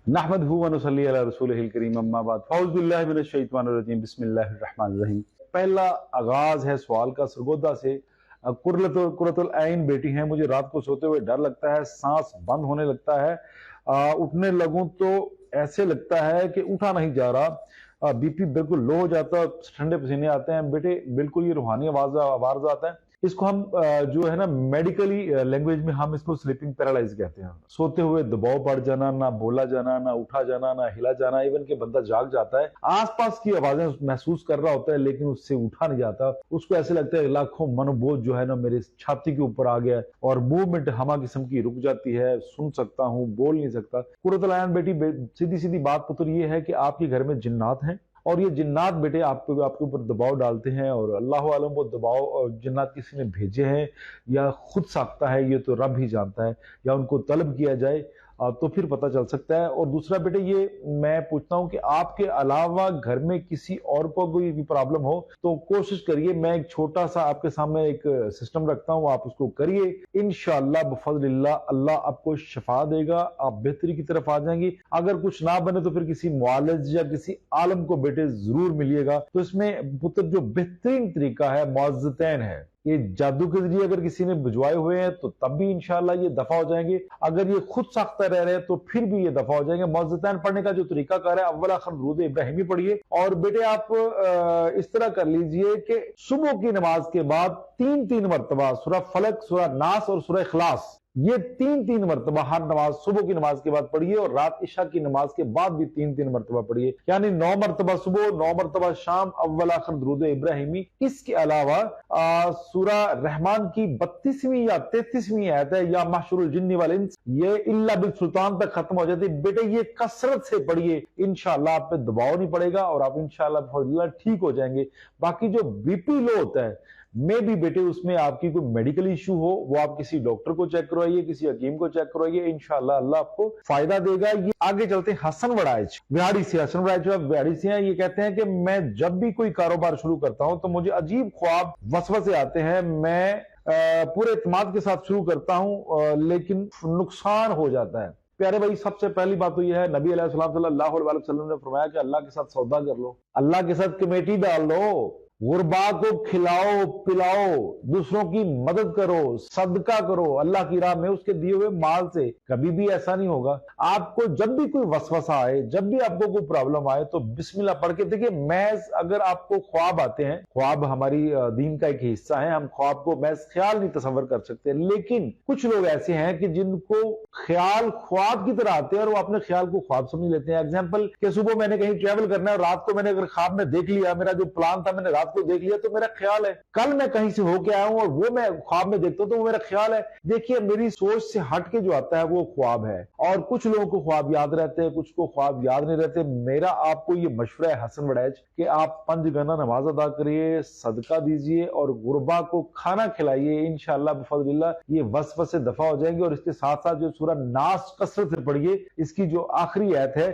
नहमदहु व नुसल्ली अला रसूलिहिल करीम अम्मा बाद फ़ौज़ बिल्लाहि मिनश शैतानिर रजीम बिस्मिल्लाहिर रहमानिर रहीम। पहला आगाज है सवाल का सरगोदा से। कुर्रतुल ऐन बेटी हैं, मुझे रात को सोते हुए डर लगता है, सांस बंद होने लगता है, उठने लगूं तो ऐसे लगता है कि उठा नहीं जा रहा, बीपी बिल्कुल लो हो जाता है, ठंडे पसीने आते हैं। बेटे बिल्कुल ये रूहानी आवाज आता है। इसको हम जो है ना मेडिकली लैंग्वेज में हम इसको स्लीपिंग पैरालाइज कहते हैं। सोते हुए दबाव पड़ जाना, ना बोला जाना, ना उठा जाना, ना हिला जाना, इवन कि बंदा जाग जाता है, आसपास की आवाजें महसूस कर रहा होता है लेकिन उससे उठा नहीं जाता। उसको ऐसे लगता है लाखों मनोबोझ जो है ना मेरे छाती के ऊपर आ गया और मूवमेंट हमा किस्म की रुक जाती है, सुन सकता हूँ, बोल नहीं सकता। कुर्रतुल ऐन बेटी, सीधी सीधी बात पुत्र ये है कि आपके घर में जिन्नात हैं और ये जिन्नात बेटे आपके ऊपर दबाव डालते हैं, और अल्लाह आलम वो दबाव और जिन्नात किसी ने भेजे हैं या खुद साखता है ये तो रब ही जानता है, या उनको तलब किया जाए तो फिर पता चल सकता है। और दूसरा बेटे ये मैं पूछता हूं कि आपके अलावा घर में किसी और को कोई भी प्रॉब्लम हो तो कोशिश करिए, मैं एक छोटा सा आपके सामने एक सिस्टम रखता हूं, आप उसको करिए, इंशाअल्लाह बफज़लिल्लाह अल्लाह आपको शफा देगा, आप बेहतरी की तरफ आ जाएंगी। अगर कुछ ना बने तो फिर किसी मुआलिज या किसी आलम को बेटे जरूर मिलिएगा। तो इसमें पुत्र जो बेहतरीन तरीका है मुअज़्ज़तैन है, ये जादू के जरिए अगर किसी ने भिजवाए हुए हैं तो तब भी इंशाअल्लाह ये दफा हो जाएंगे, अगर ये खुद साख्ता रह रहे हैं तो फिर भी ये दफा हो जाएंगे। मुअज़्ज़तैन पढ़ने का जो तरीका कार है, अव्वल आखिर दुरूद इब्राहिमी पढ़िए, और बेटे आप इस तरह कर लीजिए कि सुबह की नमाज के बाद 3-3 मरतबा सूरह फलक, सूरह नास और सूरह इखलास, ये 3-3 मरतबा हर नमाज सुबह की नमाज के बाद पढ़िए, और रात इशा की नमाज के बाद भी 3-3 मरतबा पढ़िए, यानी 9 मरतबा सुबह, 9 मरतबा शाम, अव्वल आखिर दुरूद इब्राहिमी। इसके अलावा सूरह रहमान की 32वीं या 33वीं आयत है, या महशुरुल जिन्नि वल इंस, ये इल्ला बिल सुल्तान तक खत्म हो जाती है। बेटे ये कसरत से पढ़िए, इंशाअल्लाह आप पे दबाव नहीं पड़ेगा और आप इंशाअल्लाह ठीक हो जाएंगे। बाकी जो बीपी लो होता है, मैं भी बेटे उसमें आपकी कोई मेडिकल इशू हो, वो आप किसी डॉक्टर को चेक करवाइए, किसी हकीम को चेक करवाइए, इंशाअल्लाह अल्लाह आपको फायदा देगा। ये आगे चलते हैं हसन वड़ाइच बिहाड़ी से। हसन वड़ाइच बिहाड़ी से हैं, ये कहते हैं कि मैं जब भी कोई कारोबार शुरू करता हूं तो मुझे अजीब ख्वाब वसवसे आते हैं। मैं पूरे इत्मीनान के साथ शुरू करता हूं लेकिन नुकसान हो जाता है। प्यारे भाई, सबसे पहली बात तो यह है, नबी सल्लल्लाहु अलैहि वसल्लम ने फरमाया कि अल्लाह के साथ सौदा कर लो, अल्लाह के साथ कमेटी डाल लो, गुरबा को खिलाओ पिलाओ, दूसरों की मदद करो, सदका करो अल्लाह की राह में उसके दिए हुए माल से। कभी भी ऐसा नहीं होगा। आपको जब भी कोई वसवसा आए, जब भी आपको कोई प्रॉब्लम आए तो बिस्मिल्लाह पढ़ के देखिए। महज अगर आपको ख्वाब आते हैं, ख्वाब हमारी दीन का एक हिस्सा है, हम ख्वाब को महज ख्याल नहीं तस्वर कर सकते, लेकिन कुछ लोग ऐसे हैं कि जिनको ख्याल ख्वाब की तरह आते हैं और वो अपने ख्याल को ख्वाब समझ लेते हैं। एग्जाम्पल के सुबह मैंने कहीं ट्रेवल करना है, रात को मैंने अगर ख्वाब में देख लिया, मेरा जो प्लान था मैंने को देख लिया, तो मेरा ख्याल है कल मैं कहीं से होके आया हूं और वो मैं ख्वाब में देखता हूं तो वो मेरा ख्याल है। देखिए मेरी सोच से हट के जो आता है वो ख्वाब है, और कुछ लोगों को ख्वाब याद रहते हैं, कुछ को ख्वाब याद नहीं रहते। मेरा आपको ये मशवरा है हसन वड़ैच कि आप 5 गना नमाज अदा करिए, सदका दीजिए और गुरबा को खाना खिलाइए, इंशाअल्लाह बिफज़लिल्लाह ये वसवसे दफा हो जाएंगे। और इसके साथ साथ जो सूरह नास कसरत से पढ़िए, इसकी जो आखिरी आयत है,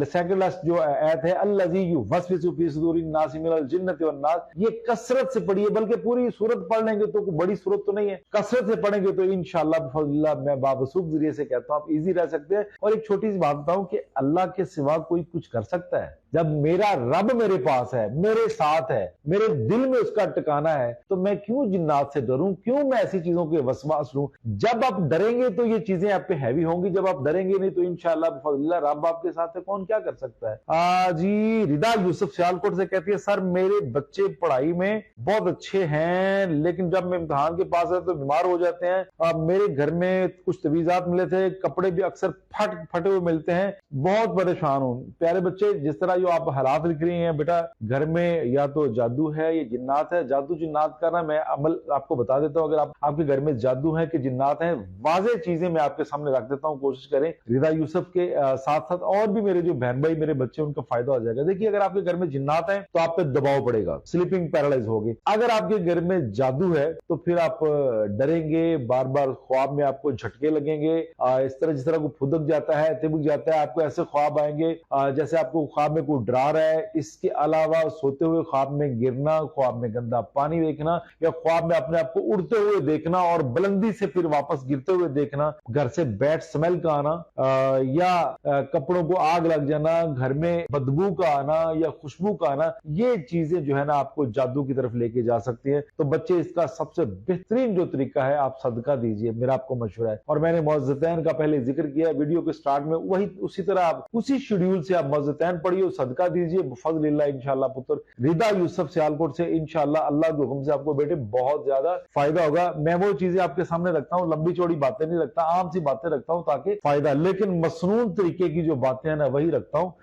सेकंड लास्ट जो आयत है, अल्लज़ी युवस्विसु फी सुदूरिन नास मिनल जिन्नति वन नास, ये कसरत से पढ़िए, बल्कि पूरी सूरत पढ़ लेंगे तो कोई बड़ी सूरत तो नहीं है, कसरत से पढ़ेंगे तो इंशाअल्लाह बिफज़लिल्लाह मैं बावसूख जरिए से कहता हूं आप इजी रह सकते हैं। और एक छोटी सी बात बताऊं कि अल्लाह के सिवा कोई कुछ कर सकता है? जब मेरा रब मेरे पास है, मेरे साथ है, मेरे दिल में उसका ठिकाना है, तो मैं क्यों जिन्नात से डरूं, क्यों मैं ऐसी चीजों के वसवास लूं? जब आप डरेंगे तो ये चीजें आप पे हैवी होंगी, जब आप डरेंगे नहीं तो इंशाअल्लाह बिफज़लिल्लाह रब आपके साथ है, कौन क्या कर सकता है। जी रिदा यूसुफ सियालकोट से कहती है, सर मेरे बच्चे पढ़ाई में बहुत अच्छे हैं लेकिन जब मैं इम्तिहान के पास है तो बीमार हो जाते हैं। मेरे घर में कुछ तवीज़ात मिले थे, कपड़े भी अक्सर फटे हुए मिलते हैं, बहुत परेशान हूं। प्यारे बच्चे, जिस तरह जो आप हालात लिख रही हैं बेटा, घर में या तो जादू है या जिन्नात है। जादू जिन्नात का ना मैं अमल आपको बता देता हूं। अगर आपके घर में जादू है कि जिन्नात है, वाज़ेह चीजें मैं आपके सामने रख देता हूं, कोशिश करें। रिदा यूसुफ के साथ साथ और भी मेरे जो बहन भाई मेरे बच्चे, उनका फायदा हो जाएगा। देखिए अगर आपके घर में जिन्नात है तो आप पे दबाव पड़ेगा, स्लीपिंग पैरालाइज होगी। अगर आपके घर में जादू है तो फिर आप डरेंगे, बार बार ख्वाब में आपको झटके लगेंगे, इस तरह जिस तरह को फुदक जाता है, तिबक जाता है, आपको ऐसे ख्वाब आएंगे जैसे आपको ख्वाब में कोई डरा रहा है, इसके अलावा सोते हुए ख्वाब में गिरना, ख्वाब में गंदा पानी देखना, या ख्वाब में अपने आप को उड़ते हुए देखना और बुलंदी से फिर वापस गिरते हुए देखना, घर से बैड स्मेल का आना, या कपड़ों को आग लग जाना, घर में बदबू का आना या खुशबू का आना, ये चीजें जो है ना आपको जादू की तरफ लेके जा सकती है। तो बच्चे इसका सबसे बेहतरीन जो तरीका है, आप सदका दीजिए, मेरा आपको मशवरा है। और मैंने मौज़तैन का पहले जिक्र किया वीडियो के स्टार्ट में, वही उसी तरह आप उसी शेड्यूल से आप मौज़तैन पढ़िए, सदका दीजिए, बफज़लिल्लाह इंशाअल्लाह। पुत्र रिदा यूसुफ सियालकोट से इंशाअल्लाह अल्लाह के हुक्म से आपको बेटे बहुत ज्यादा फायदा होगा। मैं वो चीजें आपके सामने रखता हूँ, लंबी चौड़ी बातें नहीं रखता, आम सी बातें रखता हूँ ताकि फायदा, लेकिन मसनून तरीके की जो बातें हैं ना वही रखता हूँ।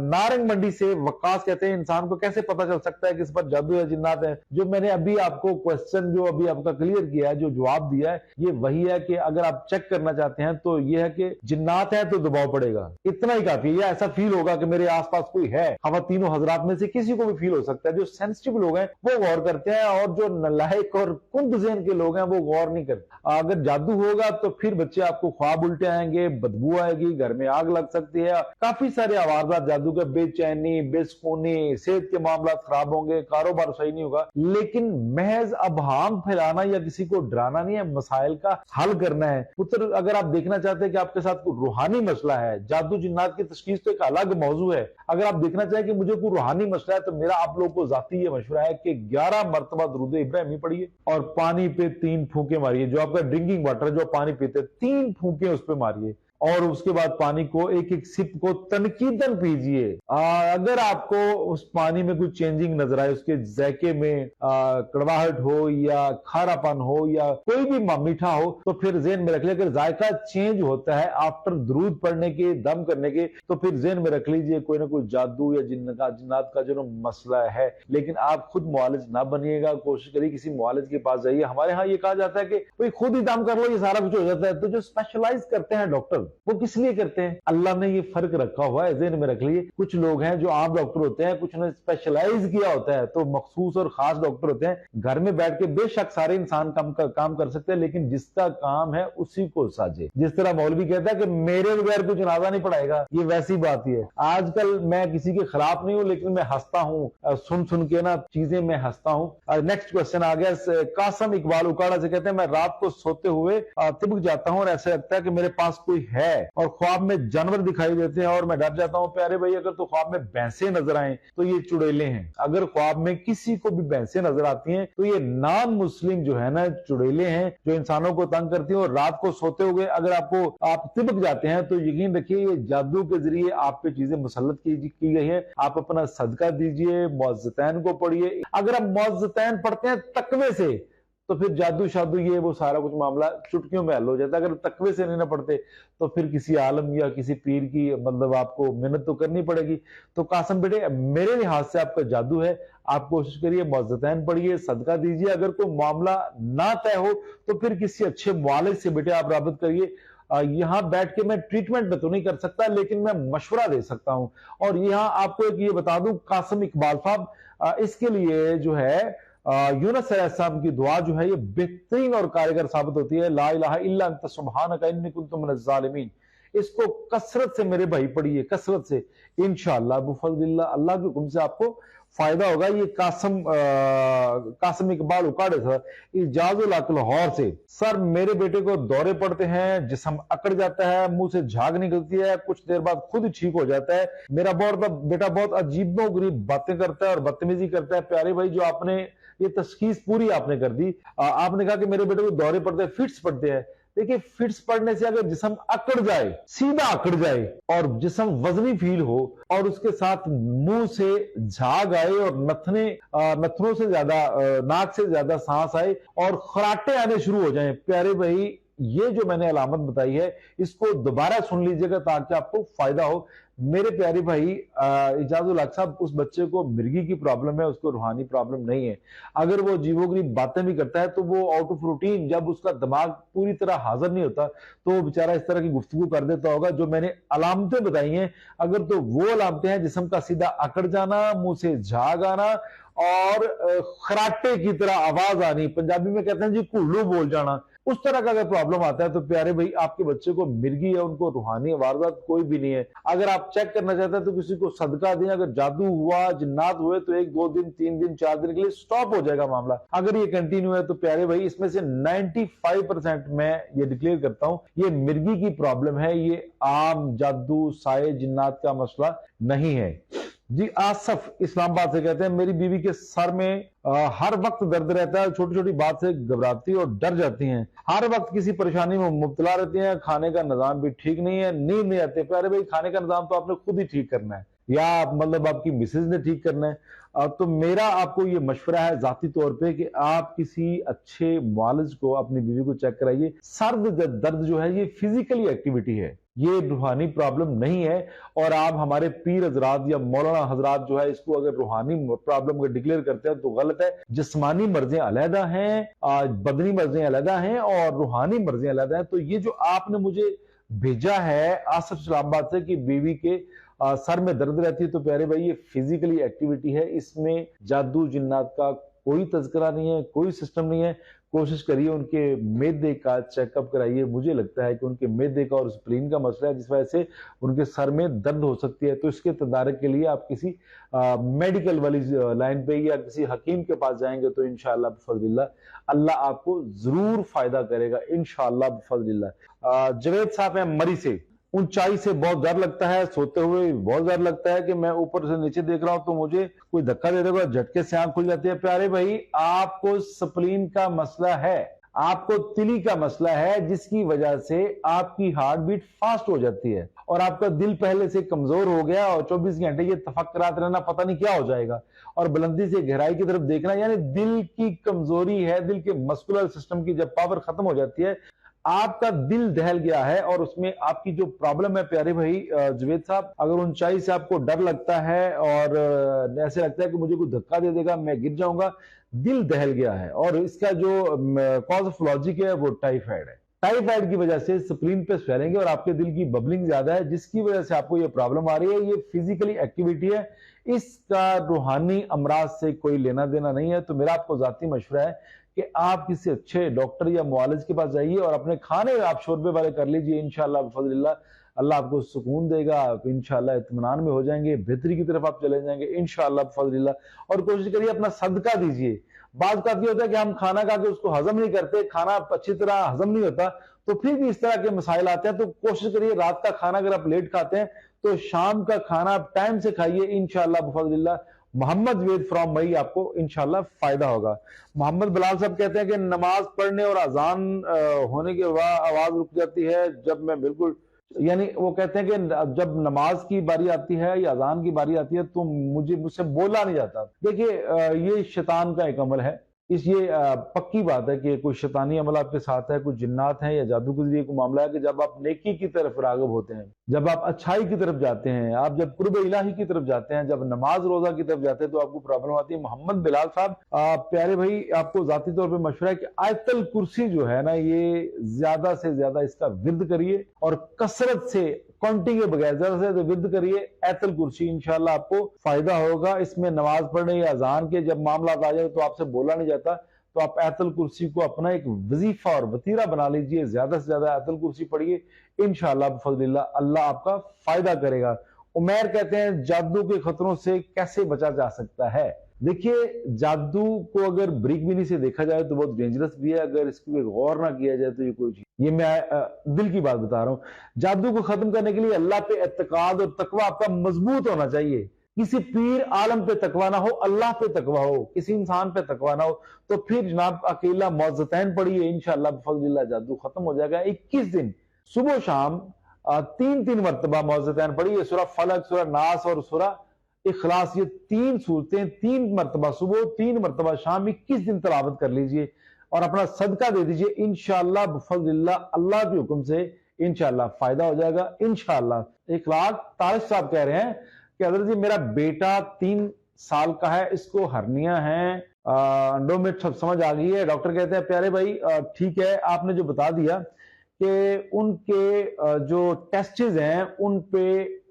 नारंग मंडी से वक्कास कहते हैं इंसान को कैसे पता चल सकता है कि इस पर जादू या जिन्नात है। जो मैंने अभी आपको क्वेश्चन जो अभी आपका क्लियर किया है, जो जवाब दिया है, ये वही है कि अगर आप चेक करना चाहते हैं तो ये है कि जिन्नात है तो दबाव पड़ेगा, इतना ही काफी है। या ऐसा फील होगा कि मेरे आसपास कोई है, हम तीनों हजरात में से किसी को भी फील हो सकता है। जो सेंसिटिव लोग हैं वो गौर करते हैं और जो नालायक और कुंद ज़हन के लोग हैं वो गौर नहीं करते। अगर जादू होगा तो फिर बच्चे आपको ख्वाब उल्टे आएंगे, बदबू आएगी, घर में आग लग सकती है, काफी सारे आवाज़ात जादू के, बेचैनी, बेसुकूनी, सेहत के मामला खराब होंगे, कारोबार सही नहीं होगा। लेकिन महज अबहाम फैलाना या किसी को डराना नहीं है, मसाइल का हल करना है। पुत्र अगर आप देखना चाहते हैं कि आपके साथ कोई रूहानी मसला है, जादू जिन्नात की तशखीस तो एक अलग मौजू है, अगर आप देखना चाहें कि मुझे कोई रूहानी मसला है तो मेरा आप लोगों को जाती ये मशवरा है कि 11 मरतबा दुरूद इब्राहिमी पढ़िए और पानी पे 3 फूंके मारिए। जो आपका ड्रिंकिंग वाटर जो पानी पीते 3 फूंके उस पर मारिए और उसके बाद पानी को एक एक सिप को तनकीदन पीजिए। अगर आपको उस पानी में कोई चेंजिंग नजर आए, उसके जायके में कड़वाहट हो या खारापन हो या कोई भी मीठा हो, तो फिर ज़हन में रख लीजिए। अगर जायका चेंज होता है आफ्टर दुरूद पढ़ने के, दम करने के, तो फिर ज़हन में रख लीजिए कोई ना कोई जादू या जिन्नात का जो मसला है। लेकिन आप खुद मुआलिज ना बनिएगा, कोशिश करिए किसी मुआलिज के पास जाइए। हमारे यहाँ ये कहा जाता है कि भाई खुद ही दम कर लो, ये सारा कुछ हो जाता है। तो जो स्पेशलाइज करते हैं डॉक्टर, वो किस लिए करते हैं? अल्लाह ने ये फर्क रखा हुआ है, ज़हन में रख लिए। कुछ लोग हैं जो आम डॉक्टर होते हैं, कुछ ने स्पेशलाइज किया होता है, तो मखसूस और खास डॉक्टर होते हैं। घर में बैठ के बेशक सारे इंसान काम कर सकते हैं, लेकिन जिसका काम है उसी को साजे। जिस तरह मौलवी कहता है कि मेरे बगैर कोई जनाजा नहीं पढ़ाएगा, ये वैसी बात ही है। आजकल मैं किसी के खिलाफ नहीं हूं, लेकिन मैं हंसता हूं, सुन के ना चीजें मैं हंसता हूं। नेक्स्ट क्वेश्चन आ गया कासम इकबाल उकाड़ा से, कहते हैं मैं रात को सोते हुए तिबक जाता हूं और ऐसा लगता है कि मेरे पास कोई है और ख्वाब में जानवर दिखाई देते हैं और मैं डर जाता हूं। प्यारे भाई, अगर तो ख्वाब में भैंसे नजर आए तो ये चुड़ैले हैं। अगर ख्वाब में किसी को भी भैंसे नजर आती हैं तो ये नॉन मुस्लिम जो है ना चुड़ैले हैं, जो इंसानों को तंग करती हैं। और रात को सोते हुए अगर आप तिबक जाते हैं तो यकीन रखिए ये जादू के जरिए आप पे चीजें मुसल्लत की गई है। आप अपना सदका दीजिए, मौज़तैन को पढ़िए। अगर आप मौज़तैन पढ़ते हैं तकवे से तो फिर जादू शादू ये वो सारा कुछ मामला चुटकियों में हल हो जाता है। अगर तकवे से नहीं ना पढ़ते तो फिर किसी आलम या किसी पीर की मतलब आपको मेहनत तो करनी पड़ेगी। तो कासम बेटे, मेरे लिहाज से आपका जादू है, आप कोशिश करिए, मौज़तैन पढ़िए, सदका दीजिए। अगर कोई मामला ना तय हो तो फिर किसी अच्छे मुआलिज से बेटे आप राबत करिए। यहाँ बैठ के मैं ट्रीटमेंट तो नहीं कर सकता, लेकिन मैं मशवरा दे सकता हूँ। और यहाँ आपको एक ये बता दूं, कासम इकबाल साहब, इसके लिए जो है यूनुस अलैहिस्सलाम की दुआ जो है ये बेहतरीन और कारगर साबित होती है। ला इलाहा इल्ला अंत सुब्हानका इन्नी कुन्तु मिनज़ ज़ालिमीन। इसको कसरत से मेरे भाई पढ़िए, कसरत से, इंशाअल्लाह बिफज़लिल्लाह अल्लाह के हुक्म से आपको फायदा होगा। ये कासम इकबाल उकाड़े सर, इजाजुल हक लाहौर से। सर मेरे बेटे को दौरे पड़ते हैं, जिस्म अकड़ जाता है, मुंह से झाग निकलती है, कुछ देर बाद खुद ठीक हो जाता है। मेरा बेटा बहुत अजीबो गरीब बातें करता है और बदतमीजी करता है। प्यारे भाई, जो आपने ये तशखीस पूरी आपने कर दी। आपने कहा कि मेरे बेटे को दौरे पड़ते हैं, फिट्स पड़ते हैं। देखिए, फिट्स पड़ने से अगर जिस्म अकड़ जाए, सीधा अकड़ जाए और जिस्म वजनी फील हो और उसके साथ मुंह से झाग आए और नथनों से ज्यादा, नाक से ज्यादा सांस आए और खराटे आने शुरू हो जाएं, प्यारे भाई, ये जो मैंने अलामत बताई है इसको दोबारा सुन लीजिएगा ताकि आपको फायदा हो। मेरे प्यारे भाई इजाजुल हक साहब, उस बच्चे को मिर्गी की प्रॉब्लम है, उसको रूहानी प्रॉब्लम नहीं है। अगर वो अजीबोगरीब बातें भी करता है तो वो आउट ऑफ रूटीन, जब उसका दिमाग पूरी तरह हाजिर नहीं होता तो वो बेचारा इस तरह की गुफ्तगू कर देता होगा। जो मैंने अलामतें बताई हैं, अगर तो वो अलामतें हैं, जिस्म का सीधा अकड़ जाना, मुंह से झाग आना और खराटे की तरह आवाज आनी, पंजाबी में कहते हैं जी कुल्लू बोल जाना, उस तरह का अगर प्रॉब्लम आता है तो प्यारे भाई आपके बच्चे को मिर्गी या उनको रूहानी वारदात कोई भी नहीं है। अगर आप चेक करना चाहते हैं तो किसी को सदका दें, अगर जादू हुआ, जिन्नात हुए तो 1-2 दिन 3 दिन 4 दिन के लिए स्टॉप हो जाएगा मामला। अगर ये कंटिन्यू है तो प्यारे भाई इसमें से 95% मैं ये डिक्लेयर करता हूं ये मिर्गी की प्रॉब्लम है, ये आम जादू साए जिन्नात का मसला नहीं है। जी आसफ इस्लामाबाद से कहते हैं मेरी बीवी के सर में हर वक्त दर्द रहता है, छोटी छोटी बात से घबराती और डर जाती हैं, हर वक्त किसी परेशानी में मुब्तला रहती हैं, खाने का निजाम भी ठीक नहीं है, नींद नहीं आती। प्यारे भाई खाने का निजाम तो आपने खुद ही ठीक करना है या मतलब आपकी मिसेज ने ठीक करना है। तो मेरा आपको ये मशवरा है जाती तौर पे कि आप किसी अच्छे मुआलिज को अपनी बीवी को चेक कराइए। सर्द दर्द जो है ये फिजिकली एक्टिविटी है, ये रूहानी प्रॉब्लम नहीं है। और आप हमारे पीर हजरात या मौलाना हजरात जो है इसको अगर रूहानी प्रॉब्लम को डिक्लेयर करते हैं तो गलत है। जिस्मानी मर्जियां अलहदा हैं, बदनी मर्जियां अलहदा हैं और रूहानी मर्जियां अलहदा हैं। तो ये जो आपने मुझे भेजा है आसफ इस्लामाबाद से कि बीवी के सर में दर्द रहती है, तो प्यारे भाई ये फिजिकली एक्टिविटी है, इसमें जादू जिन्नात का कोई तज़किरा नहीं है, कोई सिस्टम नहीं है। कोशिश करिए उनके मेदे का चेकअप कराइए। मुझे लगता है कि उनके मेदे का और स्प्लीन का मसला है जिस वजह से उनके सर में दर्द हो सकती है। तो इसके तदारक के लिए आप किसी मेडिकल वाली लाइन पे या किसी हकीम के पास जाएंगे तो इंशाअल्लाह बिफज़लिल्लाह अल्लाह आपको जरूर फायदा करेगा इंशाअल्लाह बिफज़लिल्लाह। जवेद साहब हैं मरी से, ऊंचाई से बहुत डर लगता है, सोते हुए बहुत डर लगता है कि मैं ऊपर से नीचे देख रहा हूं तो मुझे कोई धक्का दे देगा, झटके से आंख खुल जाती है। प्यारे भाई आपको स्प्लीन का मसला है, आपको तिली का मसला है जिसकी वजह से आपकी हार्ट बीट फास्ट हो जाती है और आपका दिल पहले से कमजोर हो गया और 24 घंटे ये तफक्कुरात रहना पता नहीं क्या हो जाएगा और बुलंदी से गहराई की तरफ देखना, यानी दिल की कमजोरी है। दिल के मस्कुलर सिस्टम की जब पावर खत्म हो जाती है, आपका दिल दहल गया है और उसमें आपकी जो प्रॉब्लम है प्यारे भाई जवेद साहब, अगर ऊंचाई से आपको डर लगता है और ऐसे लगता है कि मुझे कोई धक्का दे देगा, मैं गिर जाऊंगा, दिल दहल गया है और इसका जो कॉज ऑफ लॉजिक है वो टाइफाइड है। टाइफाइड की वजह से स्प्लीन पे स्वेलिंग और आपके दिल की बबलिंग ज्यादा है जिसकी वजह से आपको ये प्रॉब्लम आ रही है। ये फिजिकली एक्टिविटी है, इसका रूहानी अमराज से कोई लेना देना नहीं है। तो मेरा आपको जाती मशवरा है कि आप किसी अच्छे डॉक्टर या मुआलिज के पास जाइए और अपने खाने आप शोरबे वाले कर लीजिए। इंशाअल्लाह बिफज़लिल्लाह अल्लाह आपको सुकून देगा, आप इंशाअल्लाह इत्मीनान में हो जाएंगे, बेहतरी की तरफ आप चले जाएंगे इंशाअल्लाह बिफज़लिल्लाह। और कोशिश करिए अपना सदका दीजिए। बात का ये होता है कि हम खाना खा के उसको हजम नहीं करते, खाना अच्छी तरह हजम नहीं होता, तो फिर भी इस तरह के मसाइल आते हैं। तो कोशिश करिए रात का खाना अगर आप लेट खाते हैं तो शाम का खाना आप टाइम से खाइए इंशाअल्लाह बिफज़लिल्लाह। मोहम्मद वेद फ्रॉम मई, आपको इंशाल्लाह फायदा होगा। मोहम्मद बिलाल साहब कहते हैं कि नमाज पढ़ने और अजान होने के बाद आवाज रुक जाती है जब मैं बिल्कुल, यानी वो कहते हैं कि जब नमाज की बारी आती है या अजान की बारी आती है तो मुझसे बोला नहीं जाता। देखिए ये शैतान का एक अमल है, ये पक्की बात है कि कोई शैतानी अमल आपके साथ है, कुछ जिन्नात हैं या जादू के जरिए कोई मामला है कि जब आप नेकी की तरफ राग़िब होते हैं, जब आप अच्छाई की तरफ जाते हैं, आप जब कुर्ब इलाही की तरफ जाते हैं, जब नमाज रोजा की तरफ जाते हैं तो आपको प्रॉब्लम आती है। मोहम्मद बिलाल साहब प्यारे भाई आपको जाती तौर पर मशवरा है कि आयतल कुर्सी जो है ना ये ज्यादा से ज्यादा इसका विर्द करिए और कसरत से काउंटिंग के बगैर ज्यादा से ज्यादा विर्द करिए आयतल कुर्सी, इंशाल्लाह आपको फायदा होगा। इसमें नमाज पढ़ने या अजान के जब मामला आ जाए तो आपसे बोला नहीं जाता, तो आप आयतल कुर्सी को अपना एक वजीफा और वतीरा बना लीजिए, ज्यादा से ज्यादा आयतल कुर्सी पढ़िए इंशाअल्लाह बिफज़लिल्लाह अल्लाह आपका फायदा करेगा। उमैर कहते हैं जादू के खतरों से कैसे बचा जा सकता है। देखिए जादू को अगर ब्रीक बिनी से देखा जाए तो बहुत डेंजरस भी है, अगर इसको गौर ना किया जाए तो ये कोई चीज, ये मैं दिल की बात बता रहा हूं। जादू को खत्म करने के लिए अल्लाह पे एतकाद और तकवा आपका मजबूत होना चाहिए। किसी पीर आलम पे तकवा ना हो, अल्लाह पे तकवा हो, किसी इंसान पे तकवा ना हो, तो फिर जनाब अकेला मौज़तैन पढ़िए इंशाअल्लाह बिफज़लिल्लाह जादू खत्म हो जाएगा। 21 दिन सुबह शाम 3-3 मरतबा मौज़तैन पढ़िए, सूरह फलक, सूरह नास और सूरह इखलास, ये 3 सूरतें 3 मरतबा सुबह 3 मरतबा शाम 21 दिन तिलावत कर लीजिए और अपना सदका दे दीजिए इंशाअल्लाह बिफज़लिल्लाह अल्लाह के हुक्म से इंशाअल्लाह फायदा हो जाएगा इंशाअल्लाह। 1 लाख तारिक साहब कह रहे हैं कि हज़रत जी मेरा बेटा 3 साल का है, इसको हर्निया है, अंडों में समझ आ गई है। डॉक्टर कहते हैं प्यारे भाई ठीक है, आपने जो बता दिया कि उनके जो टेस्टिस हैं उन पे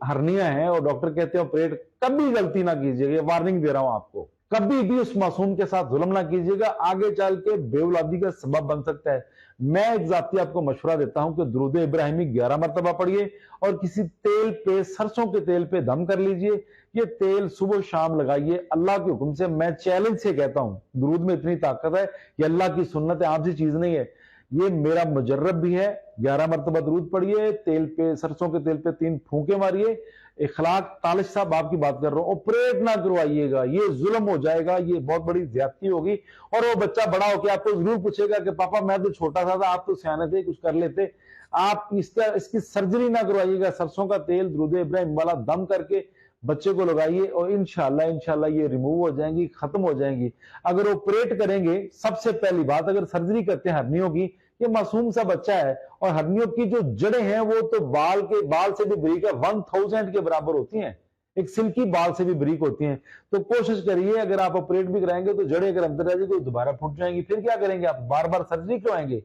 हर्निया है और डॉक्टर कहते हैं ऑपरेट, कभी गलती ना कीजिएगा, वार्निंग दे रहा हूं आपको, कभी भी उस मासूम के साथ जुल्म ना कीजिएगा, आगे चल के बेऔलादी का सबब बन सकता है। मैं एक जाती आपको मशवरा देता हूं कि दुरूद इब्राहिमी 11 मरतबा पढ़िए और किसी तेल पे, सरसों के तेल पे दम कर लीजिए। ये तेल सुबह शाम लगाइए अल्लाह के हुक्म से। मैं चैलेंज से कहता हूं, दुरूद में इतनी ताकत है, ये अल्लाह की सुन्नत है, आपसी चीज नहीं है। ये मेरा मुजर्रब भी है। 11 मरतबा दुरूद पढ़िए, तेल पे, सरसों के तेल पे 3 फूंके मारिए। इखलाक तालिश साहब आपकी बात कर रहा हूं, ऑपरेट ना करवाइएगा, ये जुल्म हो जाएगा, ये बहुत बड़ी ज्यादती होगी। और वो बच्चा बड़ा होकर आपको जरूर पूछेगा कि पापा मैं तो छोटा था, आप तो सियाने थे, कुछ कर लेते। आप इसकी सर्जरी ना करवाइएगा। सरसों का तेल दुरूद इब्राहिम वाला दम करके बच्चे को लगाइए और इंशाल्लाह ये रिमूव हो जाएंगी, खत्म हो जाएंगी। अगर ऑपरेट करेंगे, सबसे पहली बात, अगर सर्जरी करते हैं हर्नियों की, ये मासूम सा बच्चा है और हर्नियों की जो जड़ें हैं वो तो बाल से भी बारीक है, 1000 के बराबर होती हैं, एक सिल्की बाल से भी बारीक होती हैं। तो कोशिश करिए, अगर आप ऑपरेट भी कराएंगे तो जड़ें अगर अंदर रह जाएगी तो दोबारा फूट जाएंगी, फिर क्या करेंगे आप? बार बार सर्जरी करवाएंगे?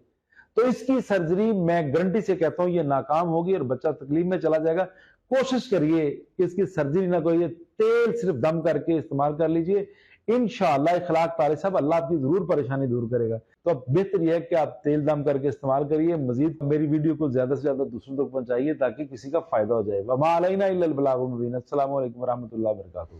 तो इसकी सर्जरी मैं गारंटी से कहता हूं ये नाकाम होगी और बच्चा तकलीफ में चला जाएगा। कोशिश करिए कि इसकी सर्जरी ना करिए, तेल सिर्फ दम करके इस्तेमाल कर लीजिए। इंशाअल्लाह इखलाक ताले साहब, अल्लाह आपकी जरूर परेशानी दूर करेगा। तो अब बेहतर यह है कि आप तेल दम करके इस्तेमाल करिए। मजीद मेरी वीडियो को ज्यादा से ज्यादा दूसरों तक पहुंचाइए ताकि किसी का फायदा हो जाए। वमा अलैना इल्लल बलागुल मुबीन। अस्सलामु अलैकुम व रहमतुल्लाहि व बरकातुहू।